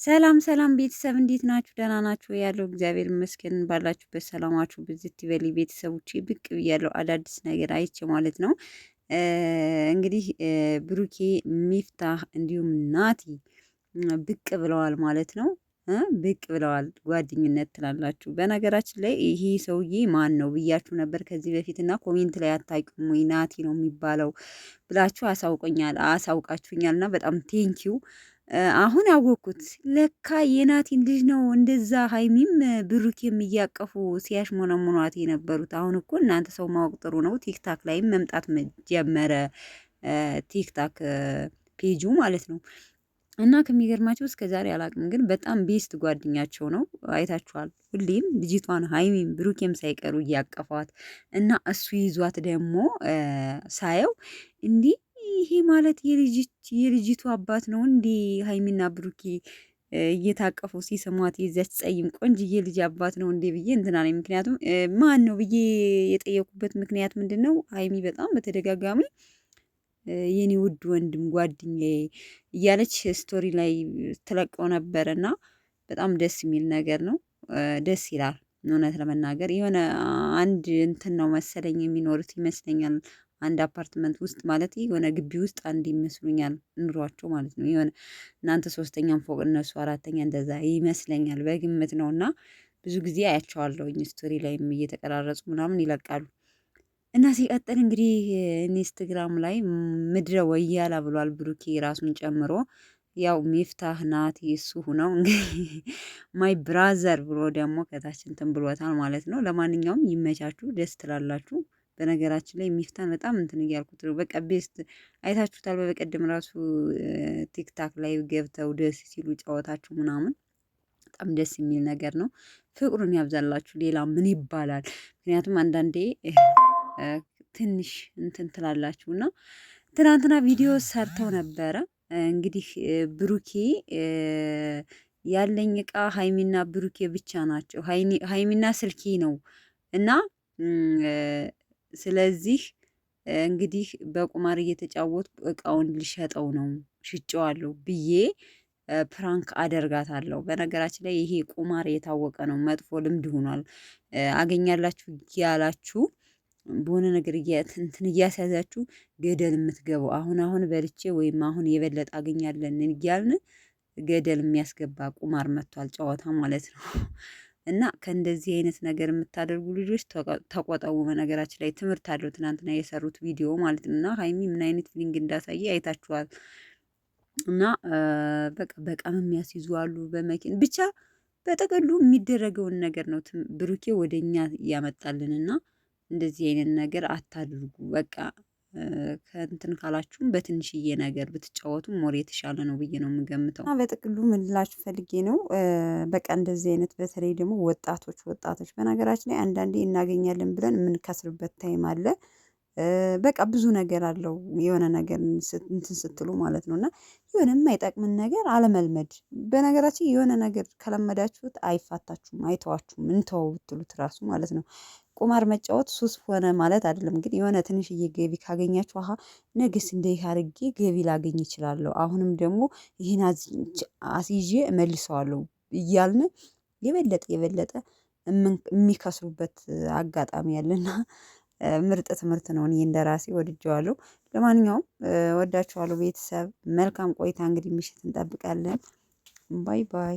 ሰላም ሰላም ቤተሰብ እንዴት ናችሁ? ደህና ናችሁ? ያለው እግዚአብሔር ይመስገን። ባላችሁበት ሰላማችሁ ብዝት ይበል። ቤተሰቦቼ ብቅ ብያለሁ አዳዲስ ነገር አይቼ ማለት ነው። እንግዲህ ብሩኬ፣ ሚፍታህ እንዲሁም ናቲ ብቅ ብለዋል ማለት ነው። ብቅ ብለዋል። ጓደኝነት ትላላችሁ። በነገራችን ላይ ይሄ ሰውዬ ማን ነው ብያችሁ ነበር ከዚህ በፊት እና ኮሜንት ላይ አታውቁም ወይ ናቲ ነው የሚባለው ብላችሁ አሳውቃችሁኛል እና በጣም ቴንኪው። አሁን አወቅኩት ለካ የናቲን ልጅ ነው እንደዛ ሀይሚም ብሩኬም እያቀፉ ሲያሽሞነሙኗት የነበሩት። አሁን እኮ እናንተ ሰው ማወቅ ጥሩ ነው። ቲክታክ ላይም መምጣት ጀመረ። ቲክታክ ፔጁ ማለት ነው። እና ከሚገርማቸው እስከ ዛሬ አላቅም፣ ግን በጣም ቤስት ጓደኛቸው ነው። አይታችኋል። ሁሌም ልጅቷን ሀይሚም ብሩኬም ሳይቀሩ እያቀፏት እና እሱ ይዟት ደግሞ ሳየው እንዲህ ይሄ ማለት የልጅቱ አባት ነው እንዴ? ሀይሚና ብሩኬ እየታቀፉ ሲስሟት የዚያች ጸይም ቆንጅዬ ልጅ አባት ነው እንዴ ብዬ እንትና ነኝ። ምክንያቱም ማን ነው ብዬ የጠየቁበት ምክንያት ምንድን ነው? ሀይሚ በጣም በተደጋጋሚ የኔ ውድ ወንድም ጓደኛዬ እያለች ስቶሪ ላይ ትለቀው ነበር እና በጣም ደስ የሚል ነገር ነው። ደስ ይላል። እውነት ለመናገር የሆነ አንድ እንትን ነው መሰለኝ የሚኖሩት ይመስለኛል። አንድ አፓርትመንት ውስጥ ማለት የሆነ ግቢ ውስጥ አንድ ይመስሉኛል ኑሯቸው ማለት ነው። የሆነ እናንተ ሶስተኛም ፎቅ እነሱ አራተኛ እንደዛ ይመስለኛል በግምት ነው። እና ብዙ ጊዜ አያቸዋለሁኝ ስቶሪ ላይም እየተቀራረጹ ምናምን ይለቃሉ። እና ሲቀጥል እንግዲህ ኢንስታግራም ላይ ምድረ ወያላ ብሏል ብሩኬ ራሱን ጨምሮ። ያው ሚፍታህ ናቲ እሱ ሁነው እንግዲህ ማይ ብራዘር ብሎ ደግሞ ከታች እንትን ብሎታል ማለት ነው። ለማንኛውም ይመቻችሁ፣ ደስ ትላላችሁ። በነገራችን ላይ ሚፍታን በጣም እንትን እያልኩት ነው። በቃ ቤስት አይታችሁታል። በቀደም ራሱ ቲክታክ ላይ ገብተው ደስ ሲሉ ጨዋታችሁ ምናምን በጣም ደስ የሚል ነገር ነው። ፍቅሩን ያብዛላችሁ። ሌላ ምን ይባላል? ምክንያቱም አንዳንዴ ትንሽ እንትን ትላላችሁ እና ትናንትና ቪዲዮ ሰርተው ነበረ። እንግዲህ ብሩኬ ያለኝ እቃ ሀይሚና ብሩኬ ብቻ ናቸው። ሀይሚና ስልኬ ነው እና ስለዚህ እንግዲህ በቁማር እየተጫወቱ እቃውን ልሸጠው ነው ሽጬዋለሁ ብዬ ፕራንክ አደርጋታለሁ። በነገራችን ላይ ይሄ ቁማር የታወቀ ነው፣ መጥፎ ልምድ ሆኗል። አገኛላችሁ እያላችሁ በሆነ ነገር እንትን እያስያዛችሁ ገደል የምትገቡ አሁን በልቼ ወይም አሁን የበለጠ አገኛለን እያልን ገደል የሚያስገባ ቁማር መጥቷል፣ ጨዋታ ማለት ነው። እና ከእንደዚህ አይነት ነገር የምታደርጉ ልጆች ተቆጠቡ። በነገራችን ላይ ትምህርት አለው ትናንትና የሰሩት ቪዲዮ ማለት ነው። እና ሀይሚ ምን አይነት ፊሊንግ እንዳሳየ አይታችኋል። እና በቃ በጣም የሚያስይዙ አሉ በመኪን ብቻ በጠቅሉ የሚደረገውን ነገር ነው ብሩኬ ወደኛ ያመጣልን። እና እንደዚህ አይነት ነገር አታድርጉ። በቃ ከእንትን ካላችሁም በትንሽዬ ነገር ብትጫወቱ ሞር የተሻለ ነው ብዬ ነው የምገምተው። በጥቅሉ ምን ልላችሁ ፈልጌ ነው፣ በቃ እንደዚህ አይነት በተለይ ደግሞ ወጣቶች በነገራችን ላይ አንዳንዴ እናገኛለን ብለን የምንከስርበት ታይም አለ። በቃ ብዙ ነገር አለው የሆነ ነገር እንትን ስትሉ ማለት ነው። እና የሆነ የማይጠቅምን ነገር አለመልመድ። በነገራችን የሆነ ነገር ከለመዳችሁት አይፋታችሁም፣ አይተዋችሁም፣ እንተው ብትሉት ራሱ ማለት ነው። ቁማር መጫወት ሱስ ሆነ ማለት አይደለም፣ ግን የሆነ ትንሽዬ ገቢ ካገኛችሁ ነገስ እንዲህ አድርጌ ገቢ ላገኝ እችላለሁ፣ አሁንም ደግሞ ይህን አስይዤ እመልሰዋለሁ እያልን የበለጠ የሚከስሩበት አጋጣሚ ያለና ምርጥ ትምህርት ነው። እኔ እንደራሴ ወድጀዋለሁ። ለማንኛውም ወዳችኋለሁ ቤተሰብ። መልካም ቆይታ። እንግዲህ ምሽት እንጠብቃለን። ባይ ባይ።